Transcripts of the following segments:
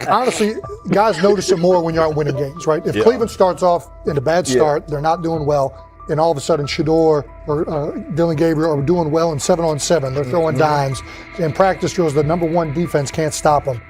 honestly, guys notice it more when you're out winning games, right? If Cleveland starts off in a bad start, they're not doing well, and all of a sudden Shedeur or Dillon Gabriel are doing well in 7-on-7, they're throwing dimes, and practice drills, the number one defense can't stop them.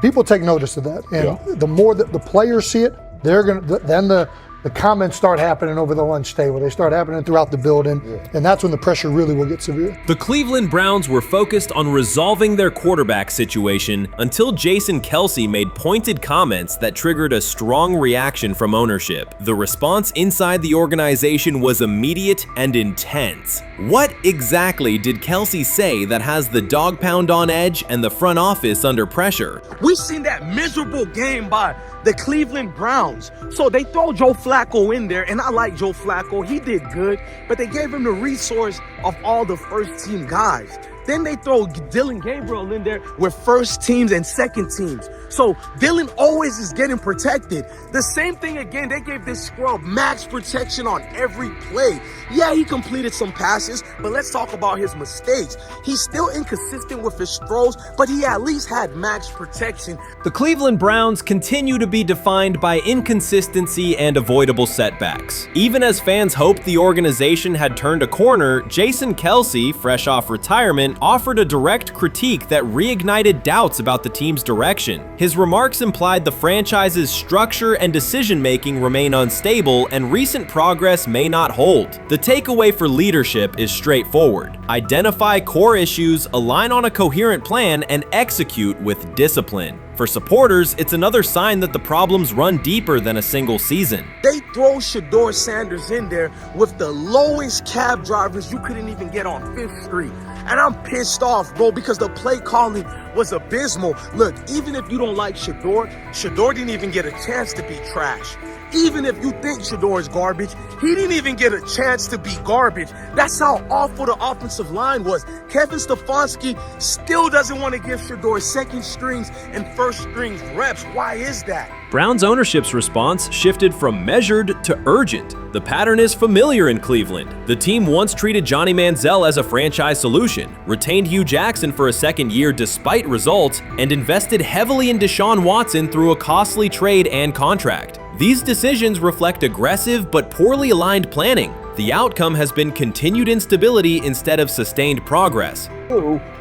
People take notice of that, and the more that the players see it, they're gonna then the comments start happening over the lunch table. They start happening throughout the building, and that's when the pressure really will get severe. The Cleveland Browns were focused on resolving their quarterback situation until Jason Kelce made pointed comments that triggered a strong reaction from ownership. The response inside the organization was immediate and intense. What exactly did Kelce say that has the dog pound on edge and the front office under pressure? We've seen that miserable game by the Cleveland Browns. So they throw Joe Flacco in there, and I like Joe Flacco. He did good, but they gave him the resource of all the first-team guys. Then they throw Dillon Gabriel in there with first teams and second teams. So Dillon always is getting protected. The same thing again, they gave this scrub max protection on every play. Yeah, he completed some passes, but let's talk about his mistakes. He's still inconsistent with his throws, but he at least had max protection. The Cleveland Browns continue to be defined by inconsistency and avoidable setbacks. Even as fans hoped the organization had turned a corner, Jason Kelce, fresh off retirement, offered a direct critique that reignited doubts about the team's direction. His remarks implied the franchise's structure and decision-making remain unstable and recent progress may not hold. The takeaway for leadership is straightforward. Identify core issues, align on a coherent plan, and execute with discipline. For supporters, it's another sign that the problems run deeper than a single season. They throw Shedeur Sanders in there with the lowest cab drivers you couldn't even get on 5th Street. And I'm pissed off, bro, because the play calling was abysmal. Look, even if you don't like Shedeur, Shedeur didn't even get a chance to be trash. Even if you think Shedeur is garbage, he didn't even get a chance to be garbage. That's how awful the offensive line was. Kevin Stefanski still doesn't want to give Shedeur second strings and first strings reps. Why is that? Browns ownership's response shifted from measured to urgent. The pattern is familiar in Cleveland. The team once treated Johnny Manziel as a franchise solution, retained Hugh Jackson for a second year despite results, and invested heavily in Deshaun Watson through a costly trade and contract. These decisions reflect aggressive but poorly aligned planning. The outcome has been continued instability instead of sustained progress.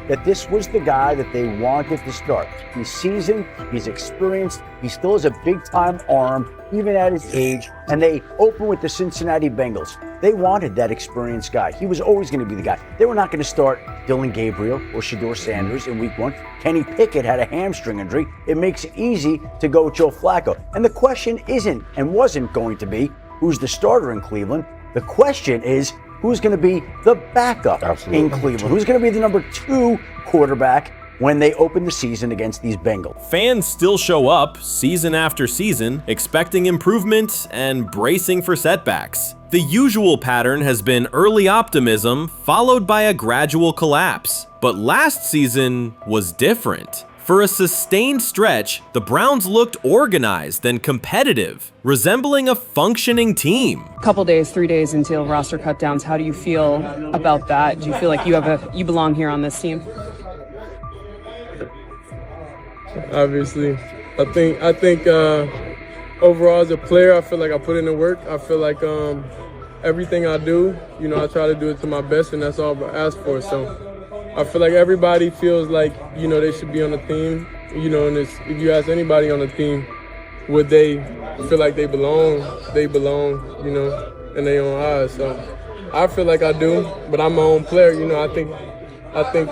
That this was the guy that they wanted to start. He's seasoned, he's experienced, he still has a big-time arm, even at his age, and they open with the Cincinnati Bengals. They wanted that experienced guy. He was always going to be the guy. They were not going to start Dillon Gabriel or Shedeur Sanders in week 1. Kenny Pickett had a hamstring injury. It makes it easy to go with Joe Flacco. And the question isn't and wasn't going to be who's the starter in Cleveland. The question is, who's going to be the backup in Cleveland? Who's going to be the number 2 quarterback when they open the season against these Bengals? Fans still show up season after season, expecting improvement and bracing for setbacks. The usual pattern has been early optimism followed by a gradual collapse. But last season was different. For a sustained stretch, the Browns looked organized and competitive, resembling a functioning team. Couple days, 3 days until roster cutdowns, how do you feel about that? Do you feel like you belong here on this team? Obviously, I think overall as a player, I feel like I put in the work. I feel like everything I do, I try to do it to my best, and that's all I ask for. So I feel like everybody feels like, they should be on the team, and if you ask anybody on the team, would they feel like they belong, in their own eyes. So I feel like I do, but I'm my own player, I think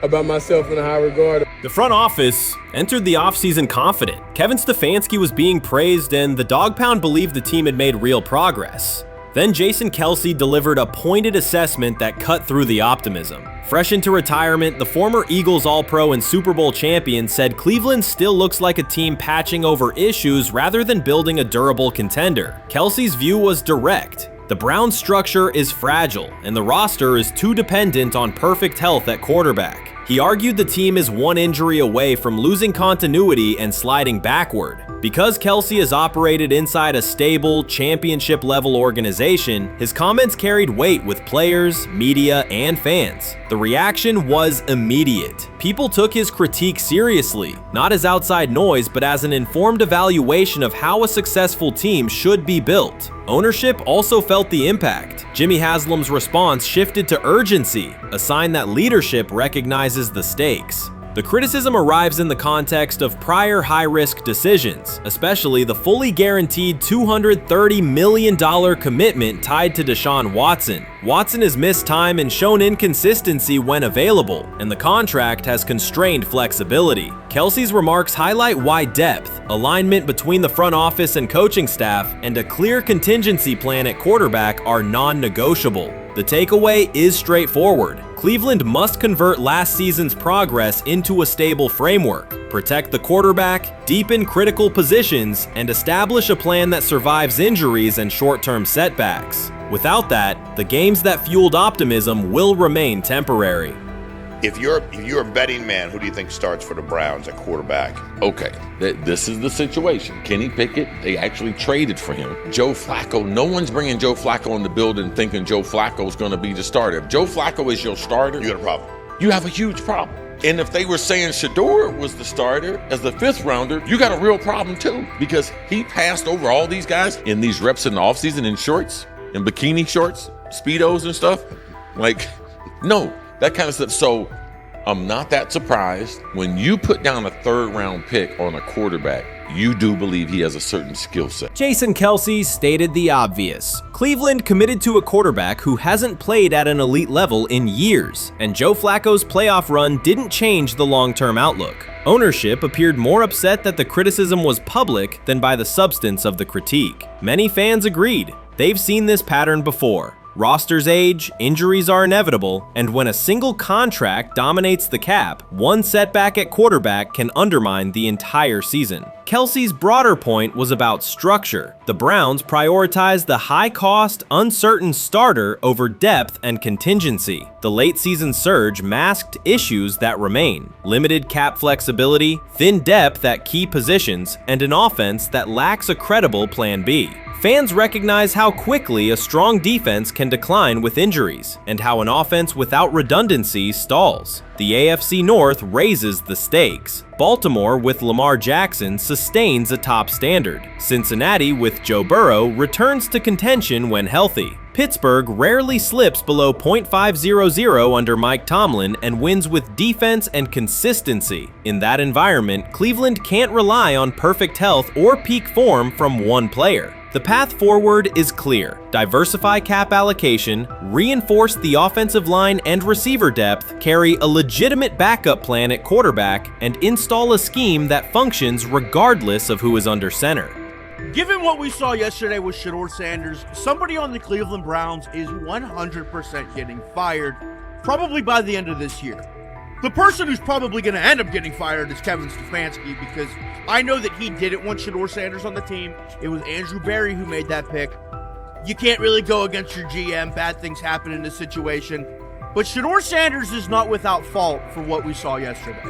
about myself in a high regard. The front office entered the offseason confident. Kevin Stefanski was being praised, and the Dog Pound believed the team had made real progress. Then Jason Kelce delivered a pointed assessment that cut through the optimism. Fresh into retirement, the former Eagles All-Pro and Super Bowl champion said Cleveland still looks like a team patching over issues rather than building a durable contender. Kelce's view was direct. The Browns' structure is fragile, and the roster is too dependent on perfect health at quarterback. He argued the team is one injury away from losing continuity and sliding backward. Because Kelce has operated inside a stable, championship-level organization, his comments carried weight with players, media, and fans. The reaction was immediate. People took his critique seriously, not as outside noise, but as an informed evaluation of how a successful team should be built. Ownership also felt the impact. Jimmy Haslam's response shifted to urgency, a sign that leadership recognizes the stakes. The criticism arrives in the context of prior high-risk decisions, especially the fully guaranteed $230 million commitment tied to Deshaun Watson. Watson has missed time and shown inconsistency when available, and the contract has constrained flexibility. Kelce's remarks highlight why depth, alignment between the front office and coaching staff, and a clear contingency plan at quarterback are non-negotiable. The takeaway is straightforward. Cleveland must convert last season's progress into a stable framework, protect the quarterback, deepen critical positions, and establish a plan that survives injuries and short-term setbacks. Without that, the games that fueled optimism will remain temporary. If you're a betting man, who do you think starts for the Browns at quarterback? Okay, this is the situation. Kenny Pickett, they actually traded for him. Joe Flacco, no one's bringing Joe Flacco in the building thinking Joe Flacco's going to be the starter. If Joe Flacco is your starter, You got a problem. you have a huge problem. And if they were saying Shedeur was the starter as the 5th rounder, you got a real problem too, because he passed over all these guys in these reps in the offseason in shorts, in bikini shorts, Speedos and stuff. Like, no. That kind of stuff. So I'm not that surprised. When you put down a 3rd round pick on a quarterback, you do believe he has a certain skill set. Jason Kelce stated the obvious. Cleveland committed to a quarterback who hasn't played at an elite level in years, and Joe Flacco's playoff run didn't change the long-term outlook. Ownership appeared more upset that the criticism was public than by the substance of the critique. Many fans agreed. They've seen this pattern before. Rosters age, injuries are inevitable, and when a single contract dominates the cap, one setback at quarterback can undermine the entire season. Kelce's broader point was about structure. The Browns prioritized the high-cost, uncertain starter over depth and contingency. The late-season surge masked issues that remain: limited cap flexibility, thin depth at key positions, and an offense that lacks a credible plan B. Fans recognize how quickly a strong defense can decline with injuries, and how an offense without redundancy stalls. The AFC North raises the stakes. Baltimore with Lamar Jackson sustains a top standard. Cincinnati with Joe Burrow returns to contention when healthy. Pittsburgh rarely slips below .500 under Mike Tomlin and wins with defense and consistency. In that environment, Cleveland can't rely on perfect health or peak form from one player. The path forward is clear. Diversify cap allocation, reinforce the offensive line and receiver depth, carry a legitimate backup plan at quarterback, and install a scheme that functions regardless of who is under center. Given what we saw yesterday with Shedeur Sanders, somebody on the Cleveland Browns is 100% getting fired, probably by the end of this year. The person who's probably going to end up getting fired is Kevin Stefanski, because I know that he didn't want Shedeur Sanders on the team. It was Andrew Berry who made that pick. You can't really go against your GM. Bad things happen in this situation. But Shedeur Sanders is not without fault for what we saw yesterday.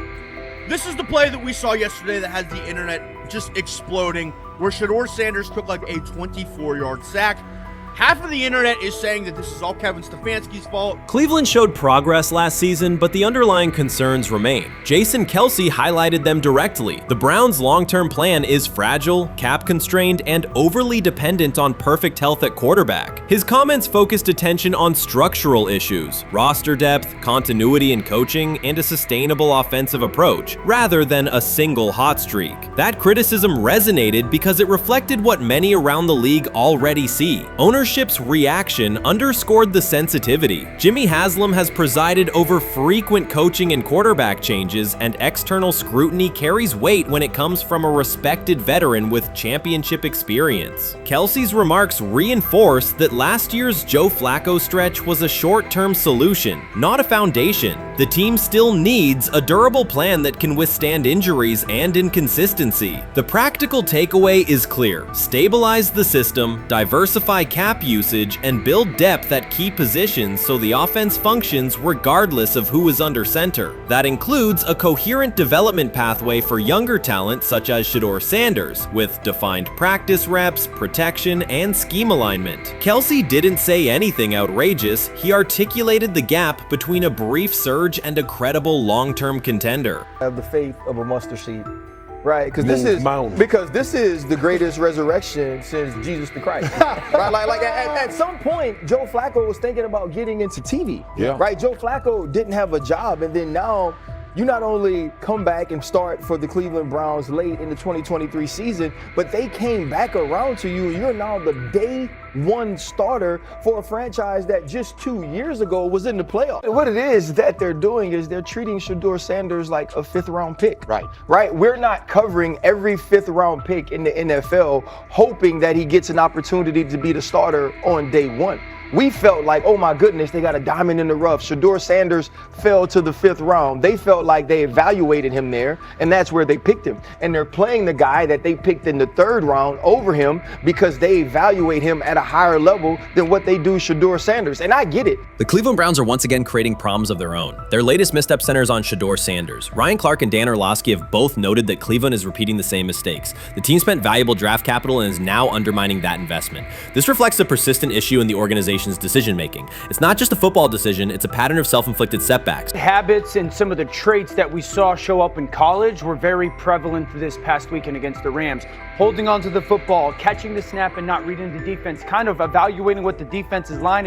This is the play that we saw yesterday that has the internet just exploding, where Shedeur Sanders took like a 24-yard sack. Half of the internet is saying that this is all Kevin Stefanski's fault. Cleveland showed progress last season, but the underlying concerns remain. Jason Kelce highlighted them directly. The Browns' long-term plan is fragile, cap-constrained, and overly dependent on perfect health at quarterback. His comments focused attention on structural issues, roster depth, continuity in coaching, and a sustainable offensive approach, rather than a single hot streak. That criticism resonated because it reflected what many around the league already see. Ownership's reaction underscored the sensitivity. Jimmy Haslam has presided over frequent coaching and quarterback changes, and external scrutiny carries weight when it comes from a respected veteran with championship experience. Kelce's remarks reinforce that last year's Joe Flacco stretch was a short-term solution, not a foundation. The team still needs a durable plan that can withstand injuries and inconsistency. The practical takeaway is clear: stabilize the system, diversify cap snap usage and build depth at key positions so the offense functions regardless of who is under center. That includes a coherent development pathway for younger talent such as Shedeur Sanders, with defined practice reps, protection, and scheme alignment. Kelce didn't say anything outrageous. He articulated the gap between a brief surge and a credible long-term contender. I have the faith of a mustard seed. Right, because this is the greatest resurrection since Jesus the Christ. Right, like at some point, Joe Flacco was thinking about getting into TV. Yeah. Right, Joe Flacco didn't have a job, and then now you not only come back and start for the Cleveland Browns late in the 2023 season, but they came back around to you. You're now the day one starter for a franchise that just 2 years ago was in the playoffs. What it is that they're doing is they're treating Shedeur Sanders like a 5th round pick. Right. We're not covering every 5th round pick in the NFL hoping that he gets an opportunity to be the starter on day one. We felt like, oh my goodness, they got a diamond in the rough. Shedeur Sanders fell to the 5th round. They felt like they evaluated him there, and that's where they picked him. And they're playing the guy that they picked in the 3rd round over him because they evaluate him at a higher level than what they do Shedeur Sanders. And I get it. The Cleveland Browns are once again creating problems of their own. Their latest misstep centers on Shedeur Sanders. Ryan Clark and Dan Orlovsky have both noted that Cleveland is repeating the same mistakes. The team spent valuable draft capital and is now undermining that investment. This reflects a persistent issue in the organization's decision-making. It's not just a football decision, it's a pattern of self-inflicted setbacks. Habits and some of the traits that we saw show up in college were very prevalent this past weekend against the Rams. Holding onto the football, catching the snap and not reading the defense, kind of evaluating what the defensive line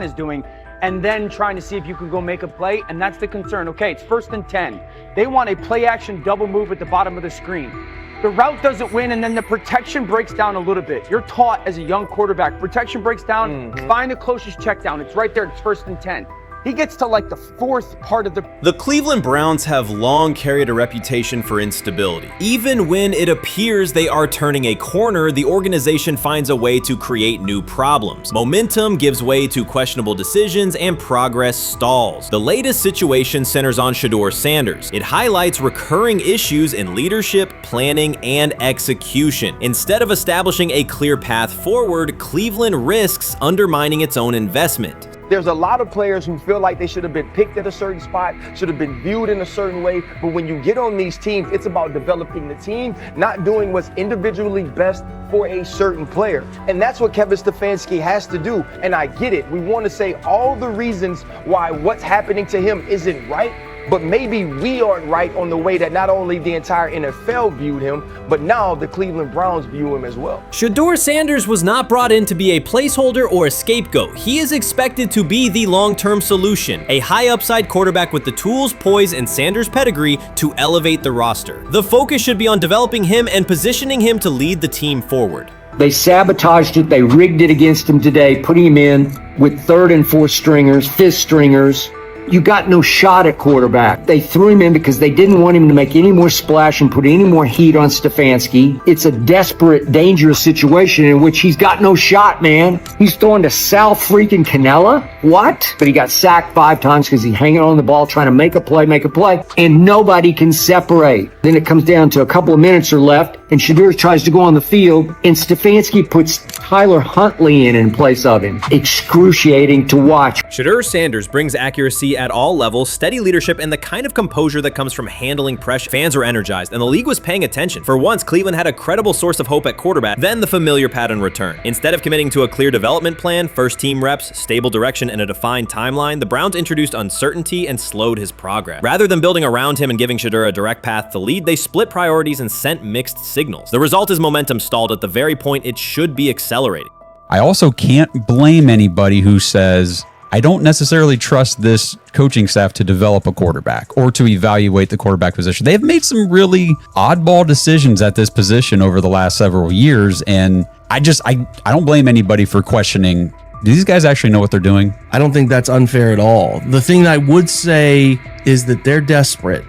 is doing, and then trying to see if you can go make a play, and that's the concern. Okay, it's 1st and 10. They want a play-action double move at the bottom of the screen. The route doesn't win, and then the protection breaks down a little bit. You're taught as a young quarterback, protection breaks down, find the closest check down. It's right there, it's 1st and 10. He gets to like the 4th part of the... The Cleveland Browns have long carried a reputation for instability. Even when it appears they are turning a corner, the organization finds a way to create new problems. Momentum gives way to questionable decisions and progress stalls. The latest situation centers on Shedeur Sanders. It highlights recurring issues in leadership, planning, and execution. Instead of establishing a clear path forward, Cleveland risks undermining its own investment. There's a lot of players who feel like they should have been picked at a certain spot, should have been viewed in a certain way. But when you get on these teams, it's about developing the team, not doing what's individually best for a certain player. And that's what Kevin Stefanski has to do. And I get it. We want to say all the reasons why what's happening to him isn't right. But maybe we aren't right on the way that not only the entire NFL viewed him, but now the Cleveland Browns view him as well. Shedeur Sanders was not brought in to be a placeholder or a scapegoat. He is expected to be the long-term solution, a high-upside quarterback with the tools, poise, and Sanders' pedigree to elevate the roster. The focus should be on developing him and positioning him to lead the team forward. They sabotaged it. They rigged it against him today, putting him in with 3rd and 4th stringers, 5th stringers. You got no shot at quarterback. They threw him in because they didn't want him to make any more splash and put any more heat on Stefanski. It's a desperate, dangerous situation in which he's got no shot, man. He's throwing to Sal freaking Canella. What? But he got sacked 5 times because he's hanging on the ball trying to make a play, and nobody can separate. Then it comes down to a couple of minutes are left, and Shedeur tries to go on the field, and Stefanski puts Tyler Huntley in place of him. Excruciating to watch. Shedeur Sanders brings accuracy at all levels, steady leadership, and the kind of composure that comes from handling pressure. Fans were energized, and the league was paying attention. For once, Cleveland had a credible source of hope at quarterback. Then the familiar pattern returned. Instead of committing to a clear development plan, first-team reps, stable direction, and a defined timeline, the Browns introduced uncertainty and slowed his progress. Rather than building around him and giving Shedeur a direct path to lead, they split priorities and sent mixed signals. The result is momentum stalled at the very point it should be accelerating. I also can't blame anybody who says, I don't necessarily trust this coaching staff to develop a quarterback or to evaluate the quarterback position. They've made some really oddball decisions at this position over the last several years, and I don't blame anybody for questioning Do these guys actually know what they're doing? I don't think that's unfair at all. The thing I would say is that they're desperate.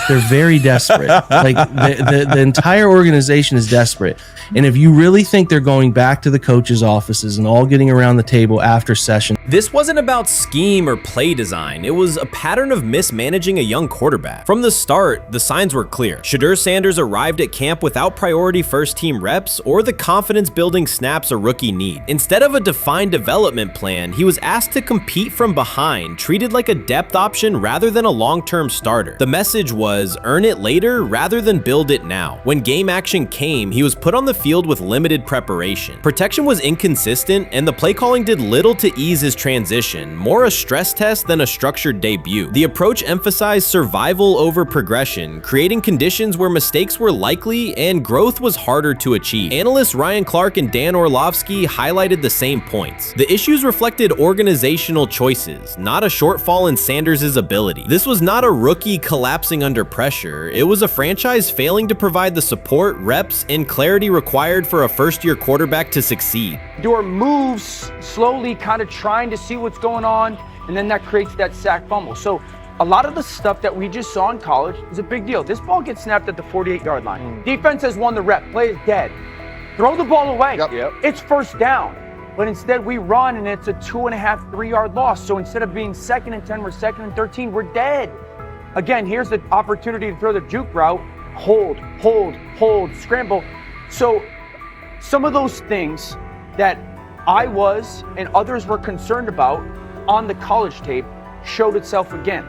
They're very desperate. Like the entire organization is desperate. And if you really think they're going back to the coaches' offices and all getting around the table after session. This wasn't about scheme or play design. It was a pattern of mismanaging a young quarterback. From the start, the signs were clear. Shedeur Sanders arrived at camp without priority first-team reps or the confidence-building snaps a rookie need. Instead of a defined development plan, he was asked to compete from behind, treated like a depth option rather than a long-term starter. The message was, earn it later rather than build it now. When game action came, he was put on the field with limited preparation. Protection was inconsistent, and the play calling did little to ease his transition, more a stress test than a structured debut. The approach emphasized survival over progression, creating conditions where mistakes were likely and growth was harder to achieve. Analysts Ryan Clark and Dan Orlovsky highlighted the same points. The issues reflected organizational choices, not a shortfall in Sanders' ability. This was not a rookie collapsing under pressure. It was a franchise failing to provide the support, reps, and clarity required for a first-year quarterback to succeed. Shedeur moves slowly, kind of trying to see what's going on, and then that creates that sack fumble. So a lot of the stuff that we just saw in college is a big deal. This ball gets snapped at the 48-yard line. Defense has won the rep. Play is dead. Throw the ball away. It's first down. But instead we run and it's a 2.5, 3-yard loss. So instead of being 2nd and 10, we're 2nd and 13, we're dead. Again, here's the opportunity to throw the juke route. Hold, scramble. So some of those things that I was and others were concerned about on the college tape showed itself again.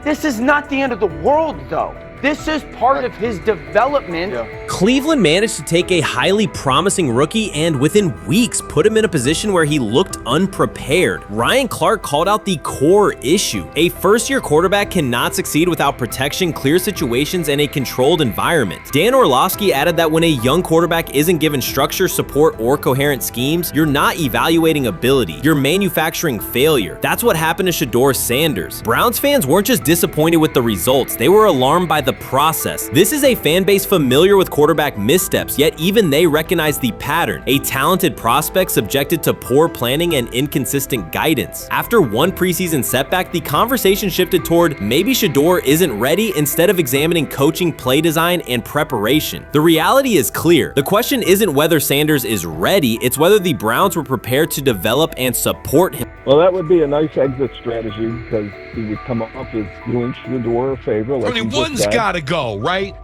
This is not the end of the world, though. This is part of his development. Cleveland managed to take a highly promising rookie and within weeks put him in a position where he looked unprepared. Ryan Clark called out the core issue. A first-year quarterback cannot succeed without protection, clear situations, and a controlled environment. Dan Orlovsky added that when a young quarterback isn't given structure, support, or coherent schemes, you're not evaluating ability, you're manufacturing failure. That's what happened to Shedeur Sanders. Browns fans weren't just disappointed with the results, they were alarmed by the process. This is a fan base familiar with quarterback missteps, yet even they recognize the pattern. A talented prospect subjected to poor planning and inconsistent guidance. After one preseason setback, the conversation shifted toward maybe Shedeur isn't ready instead of examining coaching, play design, and preparation. The reality is clear. The question isn't whether Sanders is ready, it's whether the Browns were prepared to develop and support him. Well, that would be a nice exit strategy because he would come up as doing Shedeur a favor. Like one's got to go, right?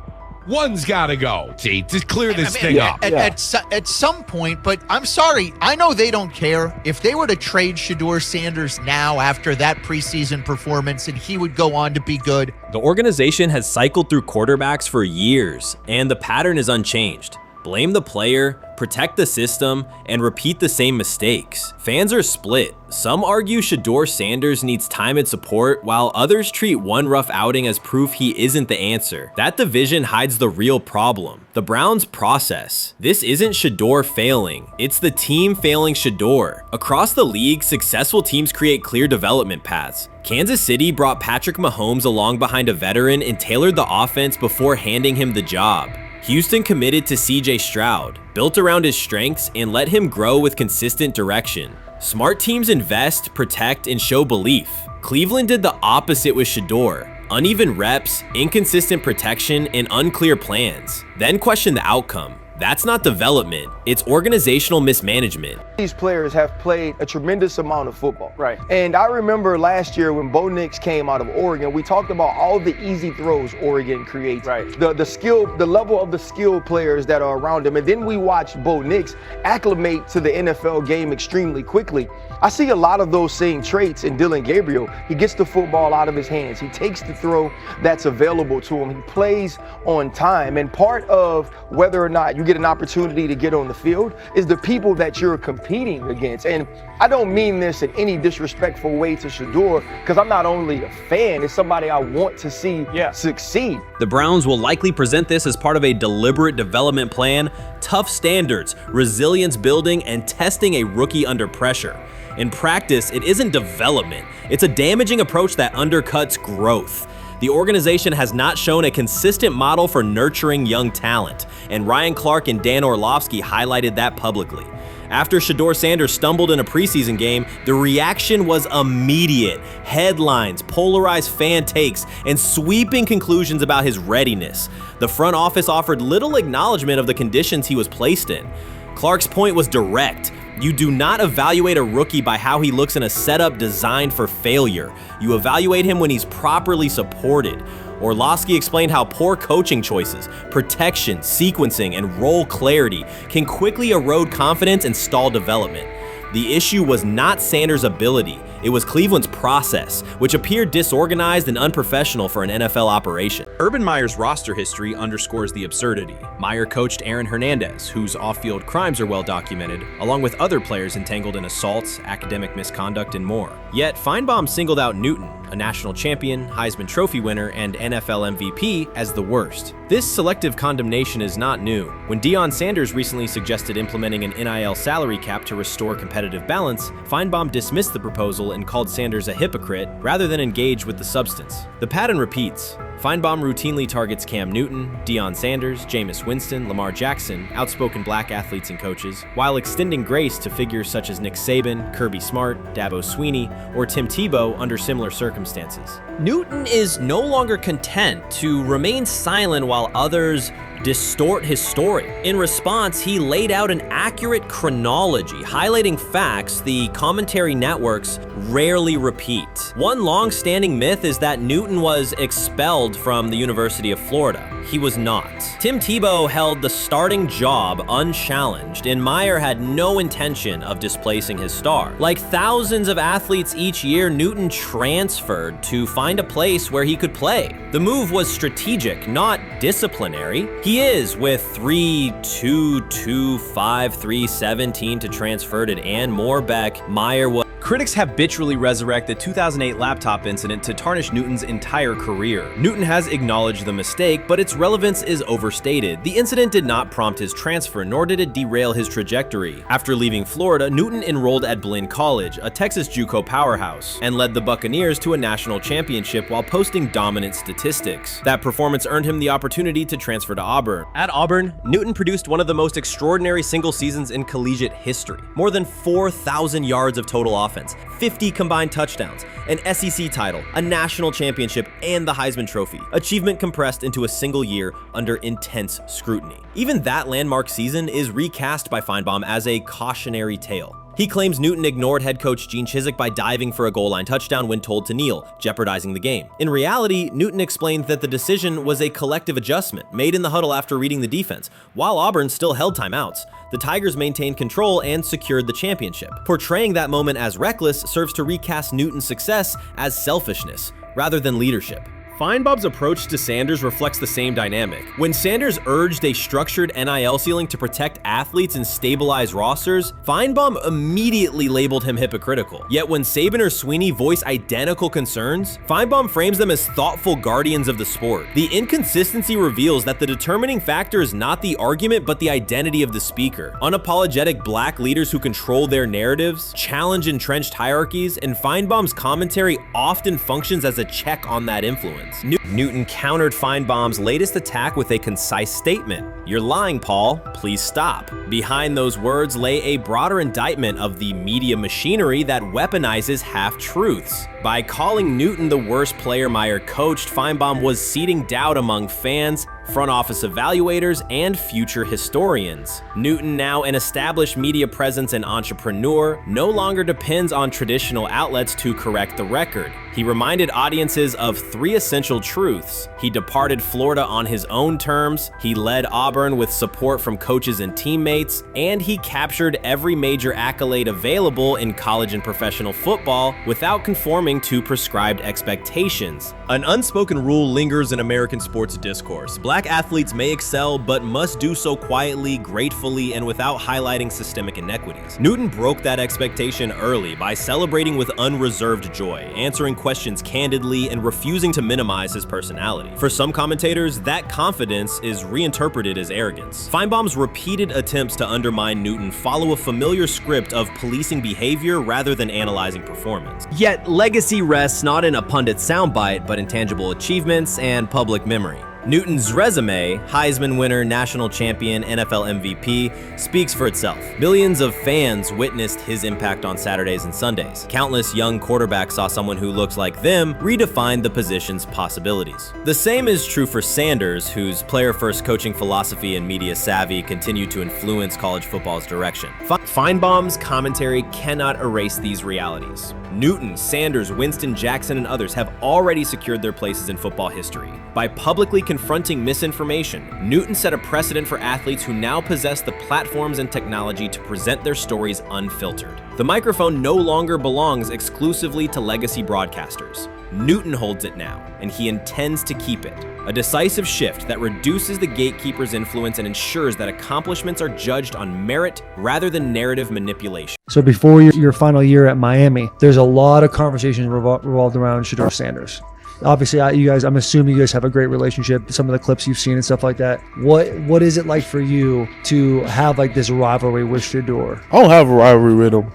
One's got to go. See, to clear this thing up. At some point, but I'm sorry, I know they don't care. If they were to trade Shedeur Sanders now after that preseason performance and he would go on to be good. The organization has cycled through quarterbacks for years, and the pattern is unchanged. Blame the player, protect the system, and repeat the same mistakes. Fans are split. Some argue Shedeur Sanders needs time and support, while others treat one rough outing as proof he isn't the answer. That division hides the real problem, the Browns' process. This isn't Shedeur failing, it's the team failing Shedeur. Across the league, successful teams create clear development paths. Kansas City brought Patrick Mahomes along behind a veteran and tailored the offense before handing him the job. Houston committed to CJ Stroud, built around his strengths, and let him grow with consistent direction. Smart teams invest, protect, and show belief. Cleveland did the opposite with Shedeur. Uneven reps, inconsistent protection, and unclear plans. Then question the outcome. That's not development, it's organizational mismanagement. These players have played a tremendous amount of football. Right. And I remember last year when Bo Nix came out of Oregon, we talked about all the easy throws Oregon creates. Right. The level of the skill players that are around him. And then we watched Bo Nix acclimate to the NFL game extremely quickly. I see a lot of those same traits in Dillon Gabriel. He gets the football out of his hands. He takes the throw that's available to him. He plays on time. And part of whether or not you get an opportunity to get on the field is the people that you're competing against. And I don't mean this in any disrespectful way to Shedeur, because I'm not only a fan, it's somebody I want to see succeed. The Browns will likely present this as part of a deliberate development plan, tough standards, resilience building, and testing a rookie under pressure. In practice, it isn't development. It's a damaging approach that undercuts growth. The organization has not shown a consistent model for nurturing young talent, and Ryan Clark and Dan Orlovsky highlighted that publicly. After Shedeur Sanders stumbled in a preseason game, the reaction was immediate. Headlines, polarized fan takes, and sweeping conclusions about his readiness. The front office offered little acknowledgement of the conditions he was placed in. Clark's point was direct. You do not evaluate a rookie by how he looks in a setup designed for failure. You evaluate him when he's properly supported. Orlovsky explained how poor coaching choices, protection, sequencing, and role clarity can quickly erode confidence and stall development. The issue was not Sanders' ability, it was Cleveland's process, which appeared disorganized and unprofessional for an NFL operation. Urban Meyer's roster history underscores the absurdity. Meyer coached Aaron Hernandez, whose off-field crimes are well documented, along with other players entangled in assaults, academic misconduct, and more. Yet Feinbaum singled out Newton, a national champion, Heisman Trophy winner, and NFL MVP, as the worst. This selective condemnation is not new. When Deion Sanders recently suggested implementing an NIL salary cap to restore competitive balance, Feinbaum dismissed the proposal and called Sanders a hypocrite rather than engage with the substance. The pattern repeats. Feinbaum routinely targets Cam Newton, Deion Sanders, Jameis Winston, Lamar Jackson, outspoken black athletes and coaches, while extending grace to figures such as Nick Saban, Kirby Smart, Dabo Swinney, or Tim Tebow under similar circumstances. Newton is no longer content to remain silent while others distort his story. In response, he laid out an accurate chronology, highlighting facts the commentary networks rarely repeat. One long-standing myth is that Newton was expelled from the University of Florida. He was not. Tim Tebow held the starting job unchallenged, and Meyer had no intention of displacing his star. Like thousands of athletes each year, Newton transferred to find a place where he could play. The move was strategic, not disciplinary. He is with 3-2-2-5-3-17 to transfer to and Moorbeck. Meyer was. Critics habitually resurrect the 2008 laptop incident to tarnish Newton's entire career. Newton has acknowledged the mistake, but its relevance is overstated. The incident did not prompt his transfer, nor did it derail his trajectory. After leaving Florida, Newton enrolled at Blinn College, a Texas JUCO powerhouse, and led the Buccaneers to a national championship while posting dominant statistics. That performance earned him the opportunity to transfer to Auburn. At Auburn, Newton produced one of the most extraordinary single seasons in collegiate history. More than 4,000 yards of total offense, 50 combined touchdowns, an SEC title, a national championship, and the Heisman Trophy. Achievement compressed into a single year under intense scrutiny. Even that landmark season is recast by Feinbaum as a cautionary tale. He claims Newton ignored head coach Gene Chizik by diving for a goal line touchdown when told to kneel, jeopardizing the game. In reality, Newton explained that the decision was a collective adjustment made in the huddle after reading the defense, while Auburn still held timeouts. The Tigers maintained control and secured the championship. Portraying that moment as reckless serves to recast Newton's success as selfishness rather than leadership. Feinbaum's approach to Sanders reflects the same dynamic. When Sanders urged a structured NIL ceiling to protect athletes and stabilize rosters, Feinbaum immediately labeled him hypocritical. Yet when Saban or Swinney voice identical concerns, Feinbaum frames them as thoughtful guardians of the sport. The inconsistency reveals that the determining factor is not the argument but the identity of the speaker. Unapologetic black leaders who control their narratives, challenge entrenched hierarchies, and Feinbaum's commentary often functions as a check on that influence. Newton countered Feinbaum's latest attack with a concise statement. "You're lying, Paul. Please stop." Behind those words lay a broader indictment of the media machinery that weaponizes half-truths. By calling Newton the worst player Meyer coached, Feinbaum was seeding doubt among fans, front office evaluators, and future historians. Newton, now an established media presence and entrepreneur, no longer depends on traditional outlets to correct the record. He reminded audiences of 3 essential truths. He departed Florida on his own terms, he led Auburn with support from coaches and teammates, and he captured every major accolade available in college and professional football without conforming to prescribed expectations. An unspoken rule lingers in American sports discourse. Black athletes may excel, but must do so quietly, gratefully, and without highlighting systemic inequities. Newton broke that expectation early by celebrating with unreserved joy, answering questions candidly, and refusing to minimize his personality. For some commentators, that confidence is reinterpreted as arrogance. Feinbaum's repeated attempts to undermine Newton follow a familiar script of policing behavior rather than analyzing performance. Yet legacy rests not in a pundit soundbite, but in tangible achievements and public memory. Newton's resume, Heisman winner, national champion, NFL MVP, speaks for itself. Millions of fans witnessed his impact on Saturdays and Sundays. Countless young quarterbacks saw someone who looked like them redefine the position's possibilities. The same is true for Sanders, whose player-first coaching philosophy and media savvy continue to influence college football's direction. Feinbaum's commentary cannot erase these realities. Newton, Sanders, Winston, Jackson, and others have already secured their places in football history. By publicly confronting misinformation, Newton set a precedent for athletes who now possess the platforms and technology to present their stories unfiltered. The microphone no longer belongs exclusively to legacy broadcasters. Newton holds it now, and he intends to keep it. A decisive shift that reduces the gatekeeper's influence and ensures that accomplishments are judged on merit rather than narrative manipulation. So before your final year at Miami, there's a lot of conversations revolved around Shedeur Sanders. Obviously, I'm assuming you guys have a great relationship. Some of the clips you've seen and stuff like that. What is it like for you to have like this rivalry with Shedeur? I don't have a rivalry with him.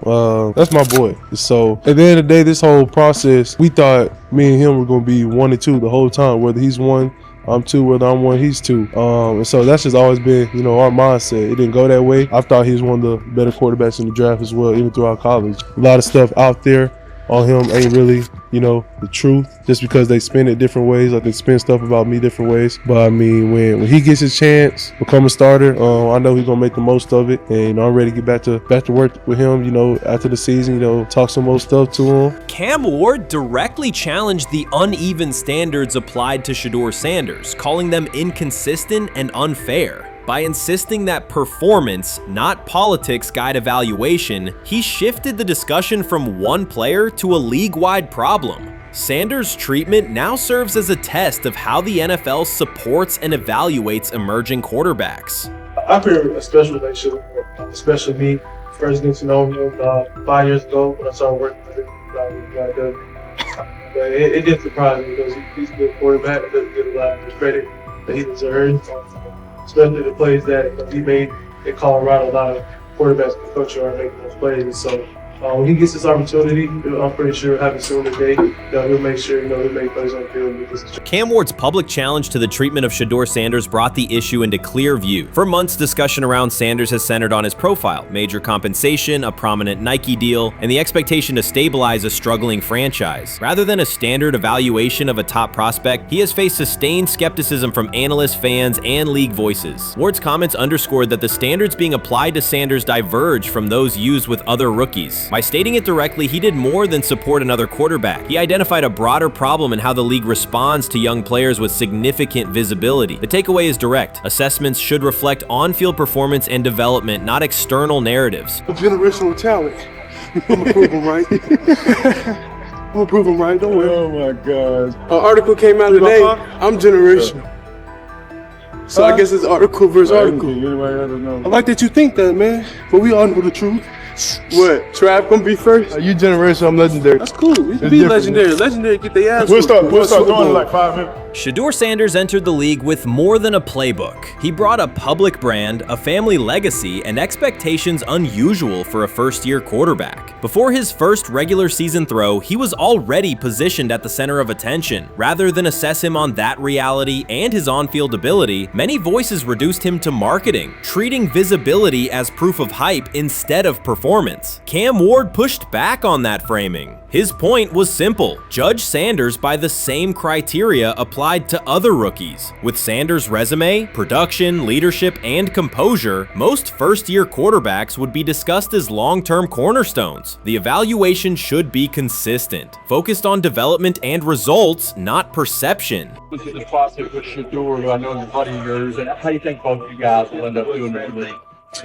That's my boy. So at the end of the day, this whole process, we thought me and him were going to be 1 and 2 the whole time. Whether he's 1, I'm 2. Whether I'm 1, he's 2. And so that's just always been, our mindset. It didn't go that way. I thought he was one of the better quarterbacks in the draft as well, even throughout college. A lot of stuff out there on him ain't really, the truth, just because they spin it different ways. Like they spin stuff about me different ways. But I mean, when he gets his chance, become a starter, I know he's gonna make the most of it. And I'm ready to get back to work with him, after the season, talk some more stuff to him. Cam Ward directly challenged the uneven standards applied to Shedeur Sanders, calling them inconsistent and unfair. By insisting that performance, not politics, guide evaluation, he shifted the discussion from one player to a league-wide problem. Sanders' treatment now serves as a test of how the NFL supports and evaluates emerging quarterbacks. I feel a special relationship, especially me. First getting to know him 5 years ago when I started working with him. But it did surprise me because he's a good quarterback. He doesn't get a lot of credit that he deserves. Especially the plays that he made in Colorado. A lot of quarterbacks and coaches are making those plays. So when he gets this opportunity, I'm pretty sure having soon today, he'll make sure he'll make plays on the field. Cam Ward's public challenge to the treatment of Shedeur Sanders brought the issue into clear view. For months, discussion around Sanders has centered on his profile, major compensation, a prominent Nike deal, and the expectation to stabilize a struggling franchise. Rather than a standard evaluation of a top prospect, he has faced sustained skepticism from analysts, fans, and league voices. Ward's comments underscored that the standards being applied to Sanders diverge from those used with other rookies. By stating it directly, he did more than support another quarterback. He identified a broader problem in how the league responds to young players with significant visibility. The takeaway is direct. Assessments should reflect on-field performance and development, not external narratives. Generational talent. I'm gonna prove him right. I'm gonna prove him right. Don't worry. Oh my God. An article came out today. I'm generational. So I guess it's article versus article. I like that you think that, man. But we all know the truth. What? Trav gonna be first? You generational, I'm legendary. That's cool. We can be legendary. Legendary get their ass. We'll start doing it like 5 minutes. Shedeur Sanders entered the league with more than a playbook. He brought a public brand, a family legacy, and expectations unusual for a first-year quarterback. Before his first regular season throw, he was already positioned at the center of attention. Rather than assess him on that reality and his on-field ability, many voices reduced him to marketing, treating visibility as proof of hype instead of performance. Cam Ward pushed back on that framing. His point was simple: judge Sanders by the same criteria applied to other rookies. With Sanders' resume, production, leadership, and composure, most first-year quarterbacks would be discussed as long-term cornerstones. The evaluation should be consistent, focused on development and results, not perception. This is the process with Shedeur, who I know is a buddy of yours, and how do you think both of you guys will end up doing the league?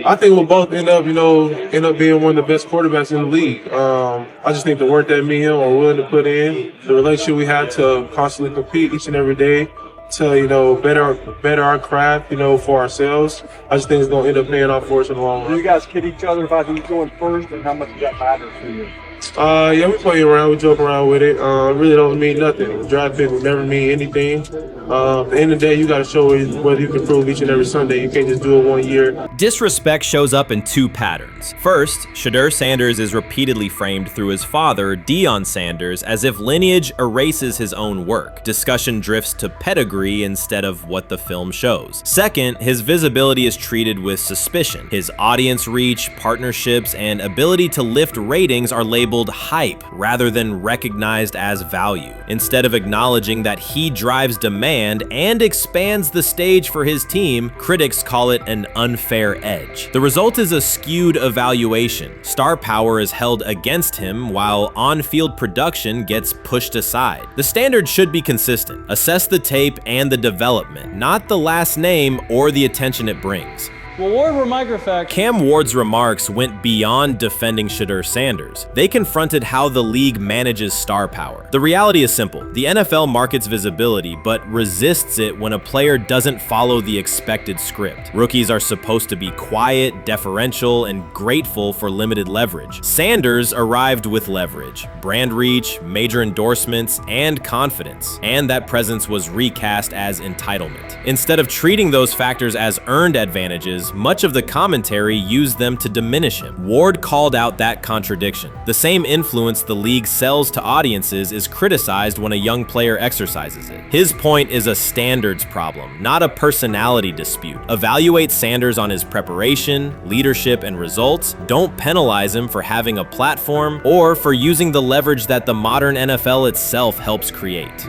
I think we'll both end up being one of the best quarterbacks in the league. I just think the work that me and him are willing to put in, the relationship we have to constantly compete each and every day, to better our craft, for ourselves. I just think it's gonna end up paying off for us in the long run. Do you guys kid each other about who's going first, and how much does that matter to you? Yeah, we play around, we joke around with it. It really don't mean nothing. The draft pick will never mean anything. At the end of the day, you got to show whether you can prove each and every Sunday. You can't just do it 1 year. disrespect shows up in two patterns. First, Shedeur Sanders is repeatedly framed through his father, Deion Sanders, as if lineage erases his own work. Discussion drifts to pedigree instead of what the film shows. Second, his visibility is treated with suspicion. His audience reach, partnerships, and ability to lift ratings are labeled hype rather than recognized as value. Instead of acknowledging that he drives demand and expands the stage for his team, critics call it an unfair edge. The result is a skewed evaluation. Star power is held against him while on-field production gets pushed aside. The standard should be consistent. Assess the tape and the development, not the last name or the attention it brings. Well, Ward were microfacts. Cam Ward's remarks went beyond defending Shedeur Sanders. They confronted how the league manages star power. The reality is simple. The NFL markets visibility, but resists it when a player doesn't follow the expected script. Rookies are supposed to be quiet, deferential, and grateful for limited leverage. Sanders arrived with leverage, brand reach, major endorsements, and confidence. And that presence was recast as entitlement. Instead of treating those factors as earned advantages, much of the commentary used them to diminish him. Ward called out that contradiction. The same influence the league sells to audiences is criticized when a young player exercises it. His point is a standards problem, not a personality dispute. Evaluate Sanders on his preparation, leadership, and results. Don't penalize him for having a platform or for using the leverage that the modern NFL itself helps create.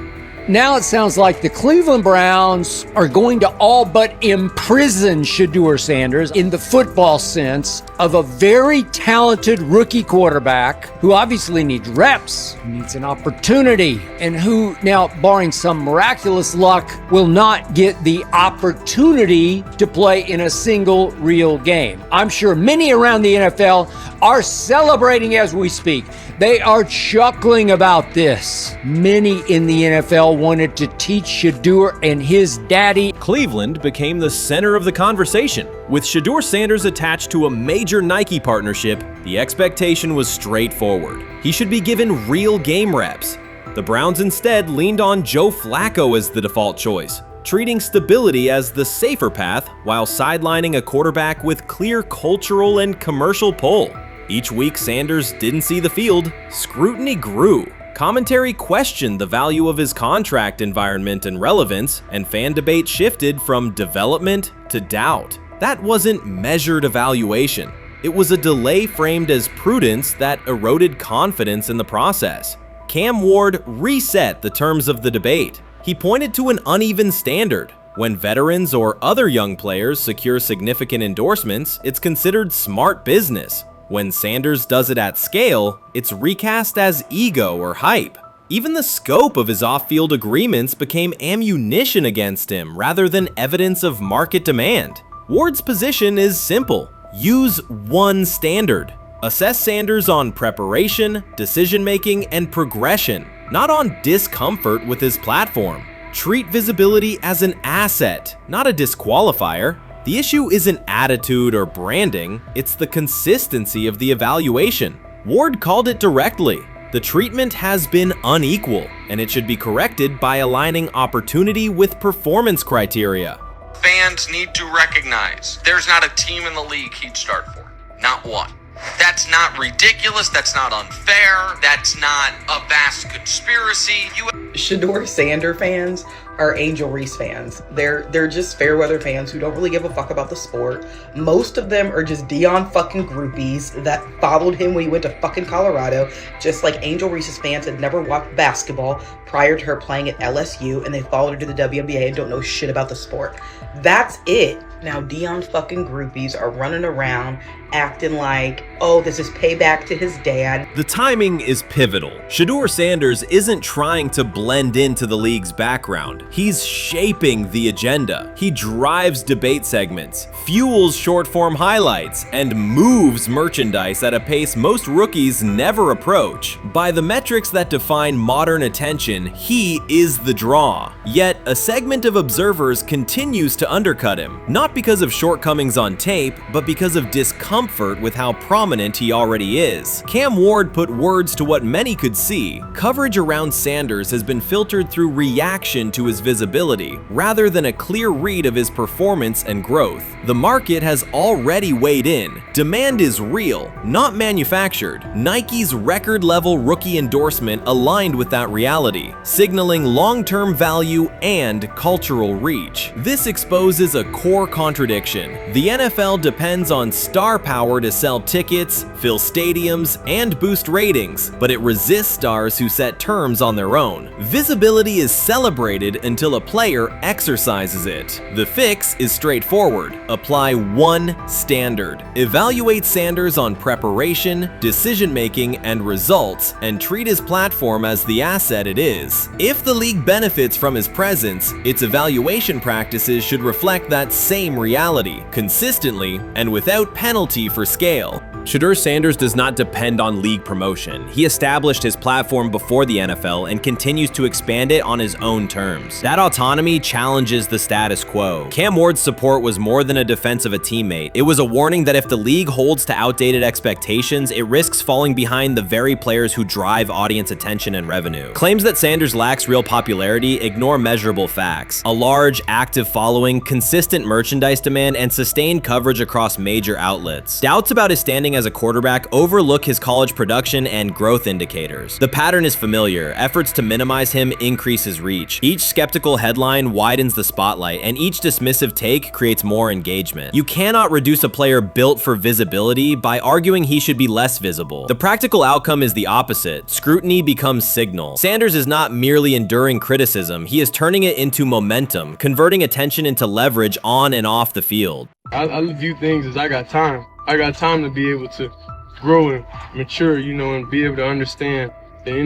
Now it sounds like the Cleveland Browns are going to all but imprison Shedeur Sanders in the football sense of a very talented rookie quarterback who obviously needs reps, needs an opportunity, and who now, barring some miraculous luck, will not get the opportunity to play in a single real game. I'm sure many around the NFL are celebrating as we speak. They are chuckling about this. Many in the NFL wanted to teach Shedeur and his daddy. Cleveland became the center of the conversation. With Shedeur Sanders attached to a major Nike partnership, the expectation was straightforward. He should be given real game reps. The Browns instead leaned on Joe Flacco as the default choice, treating stability as the safer path while sidelining a quarterback with clear cultural and commercial pull. Each week Sanders didn't see the field, scrutiny grew. Commentary questioned the value of his contract environment and relevance, and fan debate shifted from development to doubt. That wasn't measured evaluation. It was a delay framed as prudence that eroded confidence in the process. Cam Ward reset the terms of the debate. He pointed to an uneven standard. When veterans or other young players secure significant endorsements, it's considered smart business. When Sanders does it at scale, it's recast as ego or hype. Even the scope of his off-field agreements became ammunition against him rather than evidence of market demand. Ward's position is simple. Use one standard. Assess Sanders on preparation, decision-making, and progression, not on discomfort with his platform. Treat visibility as an asset, not a disqualifier. The issue isn't attitude or branding, it's the consistency of the evaluation. Ward called it directly. The treatment has been unequal, and it should be corrected by aligning opportunity with performance criteria. Fans need to recognize there's not a team in the league he'd start for. Not one. That's not ridiculous, that's not unfair, that's not a vast conspiracy. Shedeur Sanders fans are Angel Reese fans. They're just fair weather fans who don't really give a fuck about the sport. Most of them are just Deion fucking groupies that followed him when he went to fucking Colorado, just like Angel Reese's fans had never watched basketball prior to her playing at LSU, and they followed her to the WNBA and don't know shit about the sport. That's it. Now Deion fucking groupies are running around acting like, oh, this is payback to his dad. The timing is pivotal. Shedeur Sanders isn't trying to blend into the league's background. He's shaping the agenda. He drives debate segments, fuels short-form highlights, and moves merchandise at a pace most rookies never approach. By the metrics that define modern attention, he is the draw. Yet, a segment of observers continues to undercut him, not not because of shortcomings on tape, but because of discomfort with how prominent he already is. Cam Ward put words to what many could see. Coverage around Sanders has been filtered through reaction to his visibility, rather than a clear read of his performance and growth. The market has already weighed in. Demand is real, not manufactured. Nike's record-level rookie endorsement aligned with that reality, signaling long-term value and cultural reach. This exposes a core contradiction. The NFL depends on star power to sell tickets, fill stadiums, and boost ratings, but it resists stars who set terms on their own. Visibility is celebrated until a player exercises it. The fix is straightforward. Apply one standard. Evaluate Sanders on preparation, decision-making, and results, and treat his platform as the asset it is. If the league benefits from his presence, its evaluation practices should reflect that same reality, consistently and without penalty for scale. Shedeur Sanders does not depend on league promotion. He established his platform before the NFL and continues to expand it on his own terms. That autonomy challenges the status quo. Cam Ward's support was more than a defense of a teammate. It was a warning that if the league holds to outdated expectations, it risks falling behind the very players who drive audience attention and revenue. Claims that Sanders lacks real popularity ignore measurable facts. A large, active following, consistent merchandise demand, and sustained coverage across major outlets. Doubts about his standing as a quarterback overlook his college production and growth indicators. The pattern is familiar. Efforts to minimize him increase his reach. Each skeptical headline widens the spotlight, and each dismissive take creates more engagement. You cannot reduce a player built for visibility by arguing he should be less visible. The practical outcome is the opposite. Scrutiny becomes signal. Sanders is not merely enduring criticism, he is turning it into momentum, converting attention into leverage on and off the field. I view things as I got time. I got time to be able to grow and mature, and be able to understand the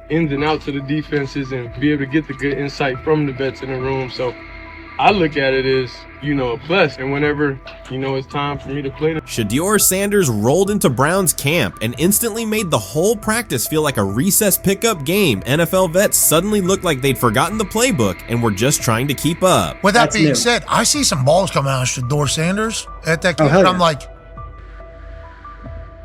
ins and outs of the defenses and be able to get the good insight from the vets in the room. So I look at it as, a plus. And whenever, it's time for me to play. Shedeur Sanders rolled into Browns camp and instantly made the whole practice feel like a recess pickup game. NFL vets suddenly looked like they'd forgotten the playbook and were just trying to keep up. With that being said, I see some balls coming out of Shedeur Sanders at that camp, and I'm like,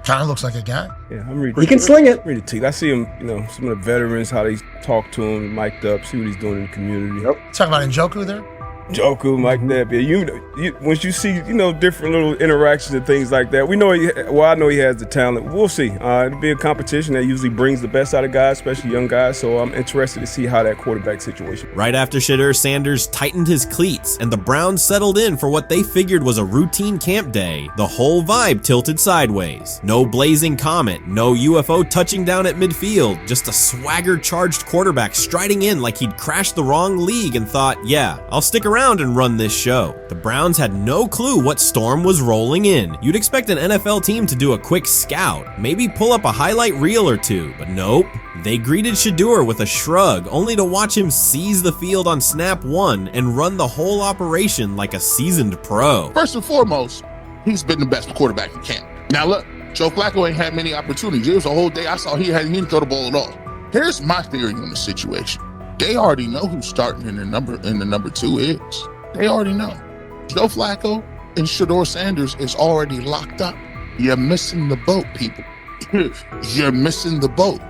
kind of looks like a guy. Yeah, I'm reading. He can sling it. Read the team. I see him, some of the veterans, how they talk to him, mic'd up, see what he's doing in the community. Yep. Talking about Njoku there? Njoku, Mike Knapp. Yeah, once you see, different little interactions and things like that, I know he has the talent. We'll see. It'll be a competition that usually brings the best out of guys, especially young guys. So I'm interested to see how that quarterback situation. Right after Shedeur Sanders tightened his cleats and the Browns settled in for what they figured was a routine camp day, the whole vibe tilted sideways. No blazing comet, no UFO touching down at midfield, just a swagger-charged quarterback striding in like he'd crashed the wrong league and thought, yeah, I'll stick around and run this show. The Browns had no clue what storm was rolling in. You'd expect an NFL team to do a quick scout, maybe pull up a highlight reel or two, but nope. They greeted Shedeur with a shrug, only to watch him seize the field on snap one and run the whole operation like a seasoned pro. First and foremost, he's been the best quarterback in camp. Now look, Joe Flacco ain't had many opportunities. It was a whole day I saw he didn't throw the ball at all. Here's my theory on the situation. They already know who's starting in the number 2 is. They already know. Joe Flacco and Shedeur Sanders is already locked up. You're missing the boat, people. You're missing the boat.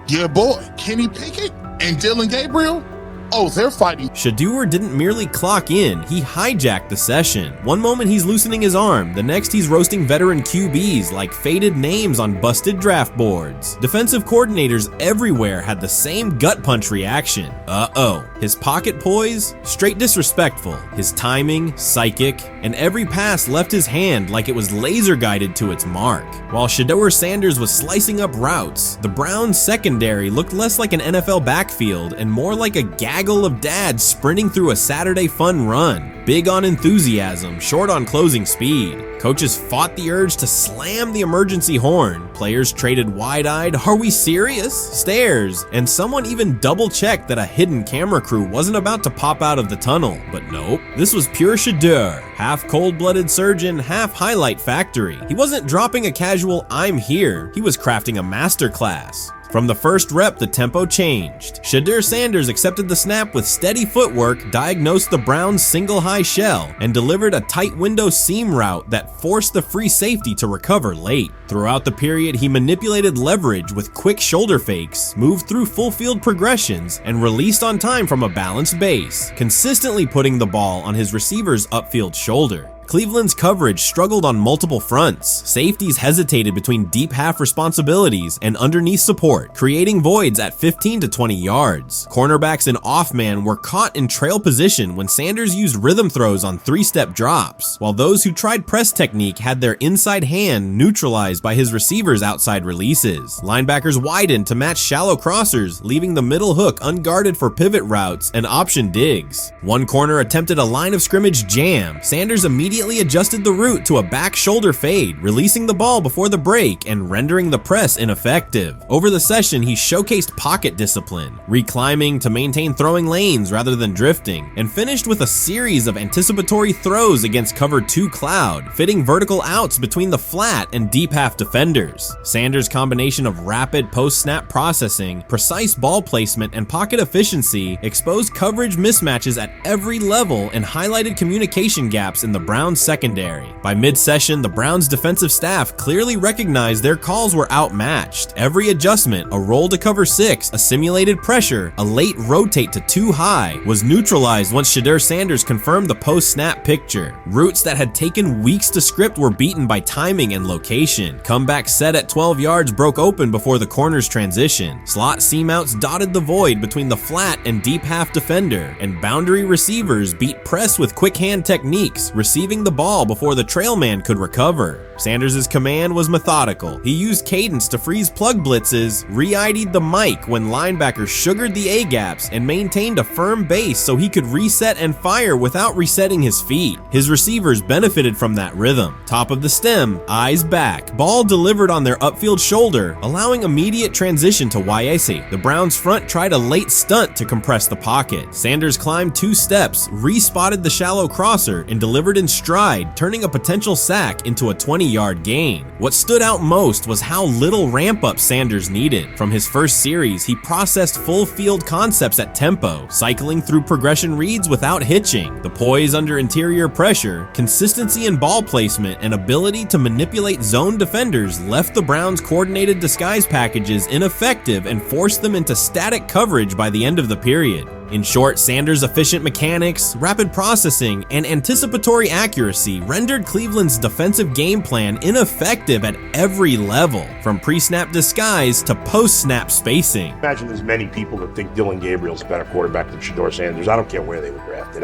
Your boy, Kenny Pickett and Dylan Gabriel, oh, they're fighting. Shedeur didn't merely clock in, he hijacked the session. One moment he's loosening his arm, the next he's roasting veteran QBs like faded names on busted draft boards. Defensive coordinators everywhere had the same gut punch reaction. Uh-oh. His pocket poise? Straight disrespectful. His timing? Psychic. And every pass left his hand like it was laser guided to its mark. While Shedeur Sanders was slicing up routes, the Browns secondary looked less like an NFL backfield and more like a gaggle of dads sprinting through a Saturday fun run. Big on enthusiasm, short on closing speed. Coaches fought the urge to slam the emergency horn. Players traded wide-eyed, "Are we serious?" stares, and someone even double-checked that a hidden camera crew wasn't about to pop out of the tunnel. But nope, this was pure Shedeur. Half cold-blooded surgeon, half highlight factory. He wasn't dropping a casual "I'm here," he was crafting a masterclass. From the first rep, the tempo changed. Shedeur Sanders accepted the snap with steady footwork, diagnosed the Browns' single high shell, and delivered a tight window seam route that forced the free safety to recover late. Throughout the period, he manipulated leverage with quick shoulder fakes, moved through full field progressions, and released on time from a balanced base, consistently putting the ball on his receiver's upfield shoulder. Cleveland's coverage struggled on multiple fronts. Safeties hesitated between deep half responsibilities and underneath support, creating voids at 15 to 20 yards. Cornerbacks and off-man were caught in trail position when Sanders used rhythm throws on three-step drops, while those who tried press technique had their inside hand neutralized by his receivers' outside releases. Linebackers widened to match shallow crossers, leaving the middle hook unguarded for pivot routes and option digs. One corner attempted a line of scrimmage jam. Sanders immediately adjusted the route to a back shoulder fade, releasing the ball before the break and rendering the press ineffective. Over the session, he showcased pocket discipline, reclimbing to maintain throwing lanes rather than drifting, and finished with a series of anticipatory throws against cover 2 cloud, fitting vertical outs between the flat and deep half defenders. Sanders' combination of rapid post-snap processing, precise ball placement, and pocket efficiency exposed coverage mismatches at every level and highlighted communication gaps in the Browns secondary. By mid-session, the Browns defensive staff clearly recognized their calls were outmatched. Every adjustment, a roll to cover 6, a simulated pressure, a late rotate to 2 high, was neutralized once Shedeur Sanders confirmed the post-snap picture. Routes that had taken weeks to script were beaten by timing and location. Comeback set at 12 yards broke open before the corner's transition. Slot seam outs dotted the void between the flat and deep half defender, and boundary receivers beat press with quick hand techniques, receiving the ball before the trail man could recover. Sanders' command was methodical. He used cadence to freeze plug blitzes, re-ID'd the mic when linebackers sugared the A-gaps, and maintained a firm base so he could reset and fire without resetting his feet. His receivers benefited from that rhythm. Top of the stem, eyes back, ball delivered on their upfield shoulder, allowing immediate transition to YAC. The Browns front tried a late stunt to compress the pocket. Sanders climbed 2 steps, re-spotted the shallow crosser, and delivered in stride, turning a potential sack into a 20-yard gain. What stood out most was how little ramp-up Sanders needed. From his first series, he processed full field concepts at tempo, cycling through progression reads without hitching. The poise under interior pressure, consistency in ball placement, and ability to manipulate zone defenders left the Browns' coordinated disguise packages ineffective and forced them into static coverage by the end of the period. In short, Sanders' efficient mechanics, rapid processing, and anticipatory accuracy rendered Cleveland's defensive game plan ineffective at every level, from pre-snap disguise to post-snap spacing. Imagine there's many people that think Dylan Gabriel's a better quarterback than Shedeur Sanders. I don't care where they were drafted.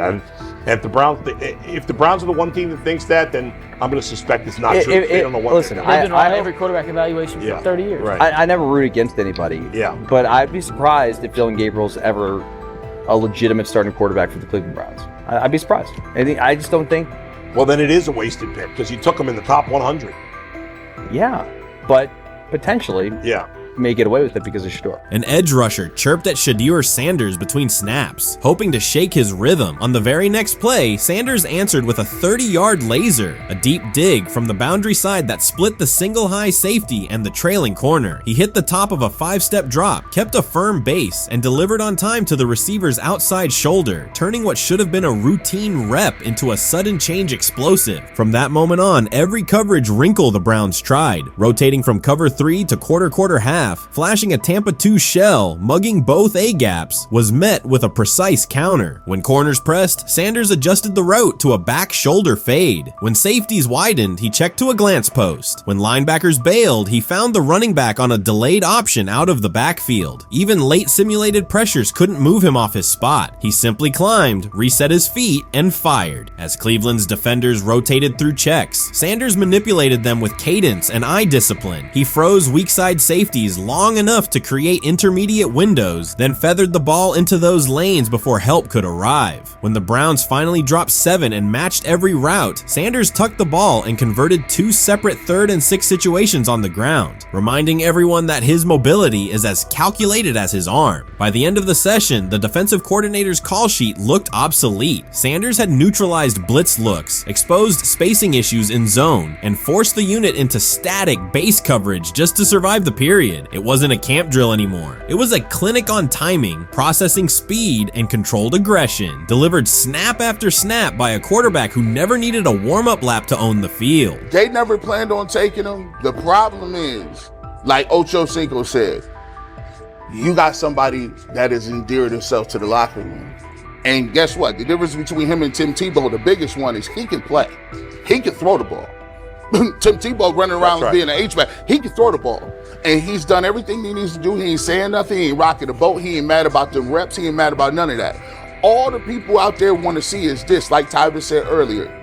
If the Browns are the one team that thinks that, then I'm going to suspect it's not true. They don't know what listen, they're doing. I every quarterback evaluation for 30 years. Right. I never root against anybody. Yeah. But I'd be surprised if Dylan Gabriel's ever a legitimate starting quarterback for the Cleveland Browns. I'd be surprised. I just don't think. Well, then it is a wasted pick because you took him in the top 100. Yeah, but potentially. Yeah. May get away with it because of Shedeur. An edge rusher chirped at Shedeur Sanders between snaps, hoping to shake his rhythm. On the very next play, Sanders answered with a 30-yard laser, a deep dig from the boundary side that split the single high safety and the trailing corner. He hit the top of a 5-step drop, kept a firm base, and delivered on time to the receiver's outside shoulder, turning what should have been a routine rep into a sudden change explosive. From that moment on, every coverage wrinkle the Browns tried, rotating from cover 3 to quarter half, flashing a Tampa 2 shell, mugging both A-gaps, was met with a precise counter. When corners pressed, Sanders adjusted the route to a back shoulder fade. When safeties widened, he checked to a glance post. When linebackers bailed, he found the running back on a delayed option out of the backfield. Even late simulated pressures couldn't move him off his spot. He simply climbed, reset his feet, and fired. As Cleveland's defenders rotated through checks, Sanders manipulated them with cadence and eye discipline. He froze weak side safeties long enough to create intermediate windows, then feathered the ball into those lanes before help could arrive. When the Browns finally dropped 7 and matched every route, Sanders tucked the ball and converted 2 separate 3rd and 6 situations on the ground, reminding everyone that his mobility is as calculated as his arm. By the end of the session, the defensive coordinator's call sheet looked obsolete. Sanders had neutralized blitz looks, exposed spacing issues in zone, and forced the unit into static base coverage just to survive the period. said. It wasn't a camp drill anymore. It was a clinic on timing, processing speed, and controlled aggression, delivered snap after snap by a quarterback who never needed a warm-up lap to own the field. They never planned on taking him. The problem is, like Ocho Cinco said, you got somebody that has endeared himself to the locker room. And guess what? The difference between him and Tim Tebow, the biggest one, is he can play. He can throw the ball. Tim Tebow running around being an H-back. He can throw the ball. And he's done everything he needs to do. He ain't saying nothing. He ain't rocking the boat. He ain't mad about the reps. He ain't mad about none of that. All the people out there want to see is this, like Tyler said earlier.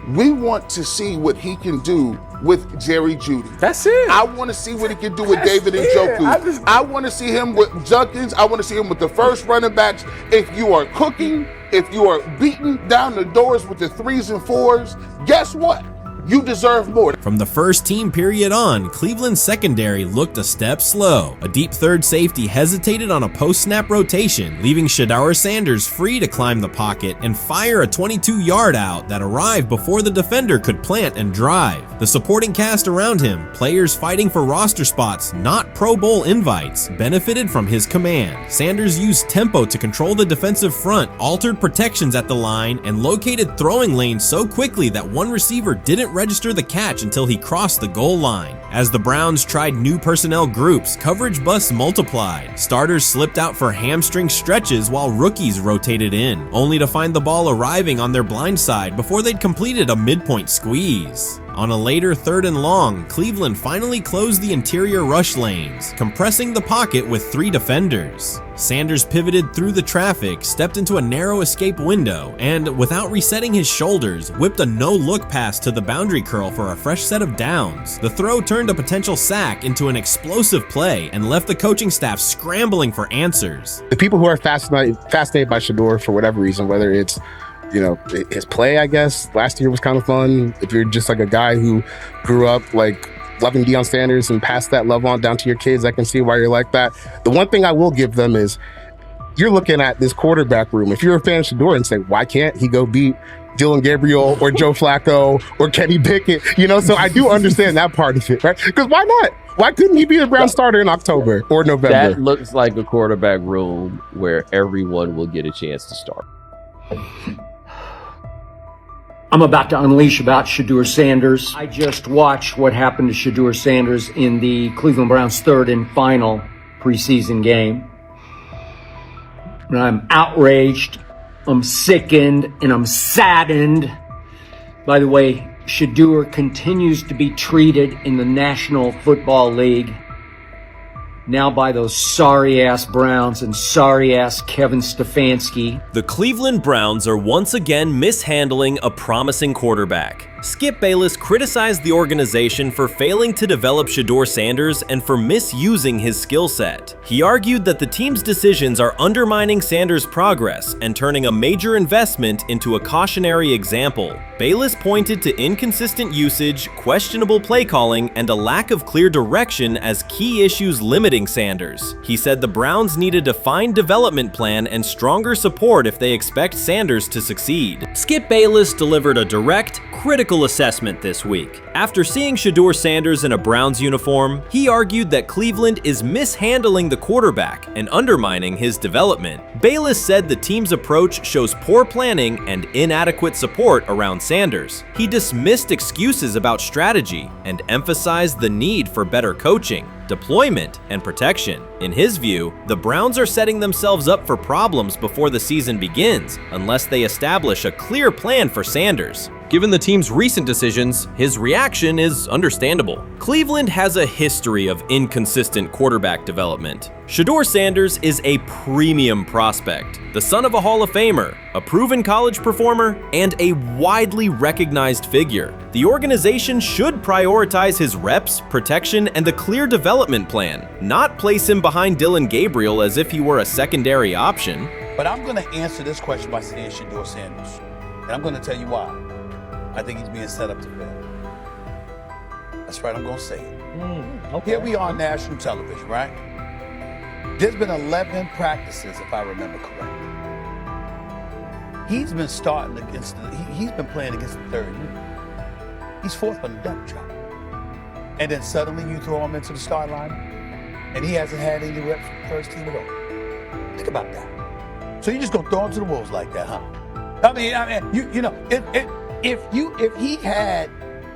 We want to see what he can do with Jerry Jeudy. That's it. I want to see what he can do with David Njoku. I want to see him with Junkins. I want to see him with the first running backs. If you are cooking, if you are beating down the doors with the 3s and 4s, guess what? You deserve more. From the first team period on, Cleveland's secondary looked a step slow. A deep third safety hesitated on a post-snap rotation, leaving Shedeur Sanders free to climb the pocket and fire a 22-yard out that arrived before the defender could plant and drive. The supporting cast around him, players fighting for roster spots, not Pro Bowl invites, benefited from his command. Sanders used tempo to control the defensive front, altered protections at the line, and located throwing lanes so quickly that one receiver didn't register the catch until he crossed the goal line. As the Browns tried new personnel groups, coverage busts multiplied. Starters slipped out for hamstring stretches while rookies rotated in, only to find the ball arriving on their blind side before they'd completed a midpoint squeeze. On a later 3rd and long, Cleveland finally closed the interior rush lanes, compressing the pocket with 3 defenders. Sanders pivoted through the traffic, stepped into a narrow escape window, and, without resetting his shoulders, whipped a no-look pass to the boundary curl for a fresh set of downs. The throw turned a potential sack into an explosive play and left the coaching staff scrambling for answers. The people who are fascinated by Shedeur for whatever reason, whether it's his play, I guess, last year was kind of fun. If you're just like a guy who grew up like loving Deion Sanders and passed that love on down to your kids, I can see why you're like that. The one thing I will give them is you're looking at this quarterback room. If you're a fan of Shedeur and say, why can't he go beat Dylan Gabriel or Joe Flacco or Kenny Pickett? So I do understand that part of it, right? Because why not? Why couldn't he be the Brown starter in October or November? That looks like a quarterback room where everyone will get a chance to start. I'm about to unleash about Shedeur Sanders. I just watched what happened to Shedeur Sanders in the Cleveland Browns' 3rd and final preseason game. And I'm outraged, I'm sickened, and I'm saddened. By the way, Shedeur continues to be treated in the National Football League now by those sorry-ass Browns and sorry-ass Kevin Stefanski. The Cleveland Browns are once again mishandling a promising quarterback. Skip Bayless criticized the organization for failing to develop Shedeur Sanders and for misusing his skill set. He argued that the team's decisions are undermining Sanders' progress and turning a major investment into a cautionary example. Bayless pointed to inconsistent usage, questionable play calling, and a lack of clear direction as key issues limiting Sanders. He said the Browns need a defined development plan and stronger support if they expect Sanders to succeed. Skip Bayless delivered a direct, critical assessment this week. After seeing Shedeur Sanders in a Browns uniform, he argued that Cleveland is mishandling the quarterback and undermining his development. Bayless said the team's approach shows poor planning and inadequate support around Sanders. He dismissed excuses about strategy and emphasized the need for better coaching, deployment, and protection. In his view, the Browns are setting themselves up for problems before the season begins unless they establish a clear plan for Sanders. Given the team's recent decisions, his reaction is understandable. Cleveland has a history of inconsistent quarterback development. Shedeur Sanders is a premium prospect, the son of a Hall of Famer, a proven college performer, and a widely recognized figure. The organization should prioritize his reps, protection, and a clear development plan, not place him behind Dylan Gabriel as if he were a secondary option. But I'm going to answer this question by saying Shedeur Sanders, and I'm going to tell you why. I think he's being set up to fail. That's right, I'm going to say it. Okay. Here we are on national television, right? There's been 11 practices, if I remember correctly. He's been starting against he's been playing against the third unit. He's 4th on the depth chart. And then suddenly you throw him into the start line. and he hasn't had any reps for the first team at all. Think about that. So you're just gonna throw him to the wolves like that, huh? I mean, you know, if he had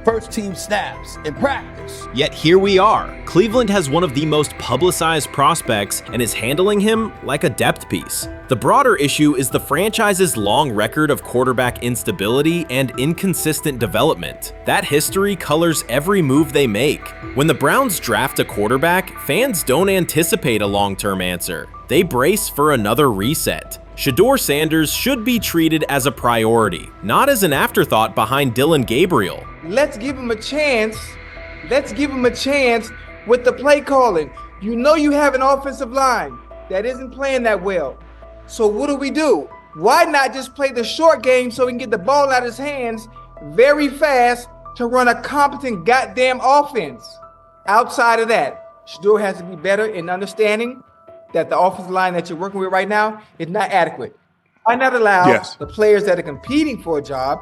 first team snaps in practice. Yet here we are. Cleveland has one of the most publicized prospects and is handling him like a depth piece. The broader issue is the franchise's long record of quarterback instability and inconsistent development. That history colors every move they make. When the Browns draft a quarterback, fans don't anticipate a long-term answer. They brace for another reset. Shedeur Sanders should be treated as a priority, not as an afterthought behind Dillon Gabriel. Let's give him a chance. Let's give him a chance with the play calling. You know you have an offensive line that isn't playing that well. So what do? Why not just play the short game so he can get the ball out of his hands very fast to run a competent goddamn offense? Outside of that, Shedeur has to be better in understanding that the offensive line that you're working with right now is not adequate. Why not allow the players that are competing for a job,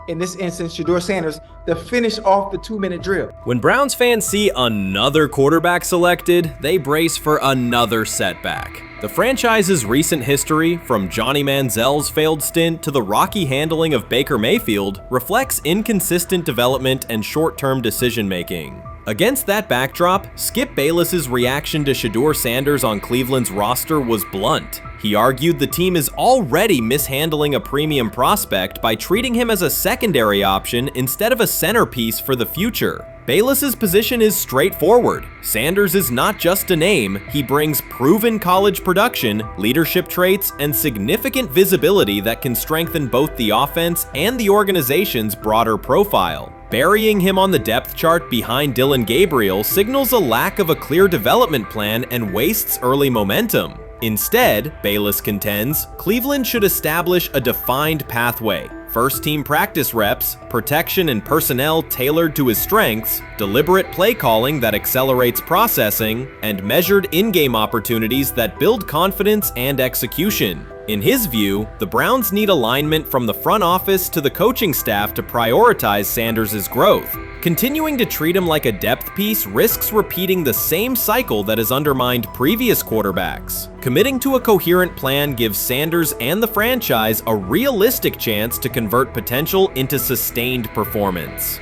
in this instance, Shedeur Sanders, to finish off the 2-minute drill? When Browns fans see another quarterback selected, they brace for another setback. The franchise's recent history, from Johnny Manziel's failed stint to the rocky handling of Baker Mayfield, reflects inconsistent development and short-term decision-making. Against that backdrop, Skip Bayless's reaction to Shedeur Sanders on Cleveland's roster was blunt. He argued the team is already mishandling a premium prospect by treating him as a secondary option instead of a centerpiece for the future. Bayless's position is straightforward. Sanders is not just a name, he brings proven college production, leadership traits, and significant visibility that can strengthen both the offense and the organization's broader profile. Burying him on the depth chart behind Dillon Gabriel signals a lack of a clear development plan and wastes early momentum. Instead, Bayless contends, Cleveland should establish a defined pathway. First-team practice reps, protection and personnel tailored to his strengths, deliberate play calling that accelerates processing, and measured in-game opportunities that build confidence and execution. In his view, the Browns need alignment from the front office to the coaching staff to prioritize Sanders' growth. Continuing to treat him like a depth piece risks repeating the same cycle that has undermined previous quarterbacks. Committing to a coherent plan gives Sanders and the franchise a realistic chance to convert potential into sustained performance.